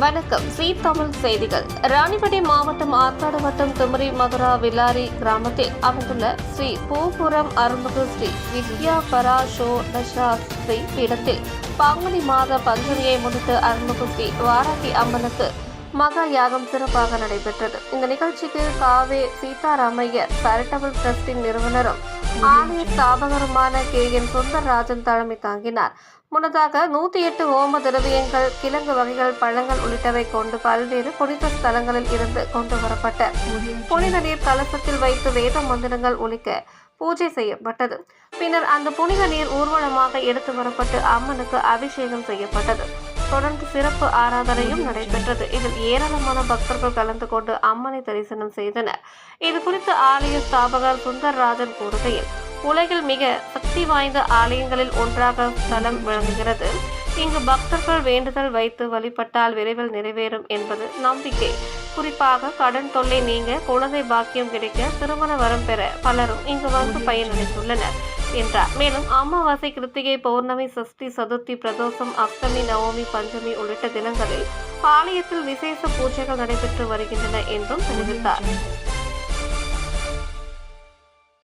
வணக்கம். தமிழ் செய்திகள். ராணிப்பேட்டை மாவட்டம் ஆற்காடு வட்டம் குமரி மதுரா வில்லாரி கிராமத்தில் அமைந்துள்ள ஸ்ரீ பூபுரம் அருள்மிகு ஸ்ரீ வித்யா பராசோ ஸ்ரீ பீடத்தில் பங்குனி மாத பஞ்சமியை முன்னிட்டு அருள்மிகு ஸ்ரீ வாராகி அம்மனுக்கு மகா யாகம் சிறப்பாக நடைபெற்றது. இந்த நிகழ்ச்சிக்கு காவே சீதாராமையர் சேரிட்டபிள் டிரஸ்டின் நிறுவனரும் ஆலய ஸ்தாபகருமான KN சுந்தரராஜன் தலைமை தாங்கினார். முன்னதாக 108 ஓம திரவியங்கள், கிழங்கு வகைகள், பழங்கள் உள்ளிட்டவை கொண்டு பல்வேறு புனித ஸ்தலங்களில் இருந்து கொண்டு வரப்பட்ட புனித நீர் கலசத்தில் வைத்து வேத மந்திரங்கள் ஒலிக்க பூஜை செய்யப்பட்டது. பின்னர் அந்த புனித நீர் ஊர்வலமாக எடுத்து வரப்பட்டு அம்மனுக்கு அபிஷேகம் செய்யப்பட்டது. தொடர்ந்து சிறப்பு ஆராதனையும் நடைபெற்றது. இதில் ஏராளமான பக்தர்கள் கலந்து கொண்டு அம்மனை தரிசனம் செய்தனர். இது குறித்து ஆலய ஸ்தாபகர் சுந்தரராஜன் கூறுகையில், உலகில் மிக சக்தி வாய்ந்த ஆலயங்களில் ஒன்றாக ஸ்தலம் விளங்குகிறது. இங்கு பக்தர்கள் வேண்டுதல் வைத்து வழிபட்டால் விரைவில் நிறைவேறும் என்பது நம்பிக்கை. குறிப்பாக கடன் தொல்லை நீங்க, குழந்தை பாக்கியம் கிடைக்க, திருமண வரம் பெற பலரும் இங்கு வந்து பயனடைந்துள்ளனர் என்றார். மேலும் அமாவாசை, கிருத்திகை, பௌர்ணமி, சஷ்டி, சதுர்த்தி, பிரதோஷம், அஷ்டமி, நவமி, பஞ்சமி உள்ளிட்ட தினங்களில் ஆலயத்தில் விசேஷ பூஜைகள் நடைபெற்று வருகின்றன என்றும் தெரிவித்தார்.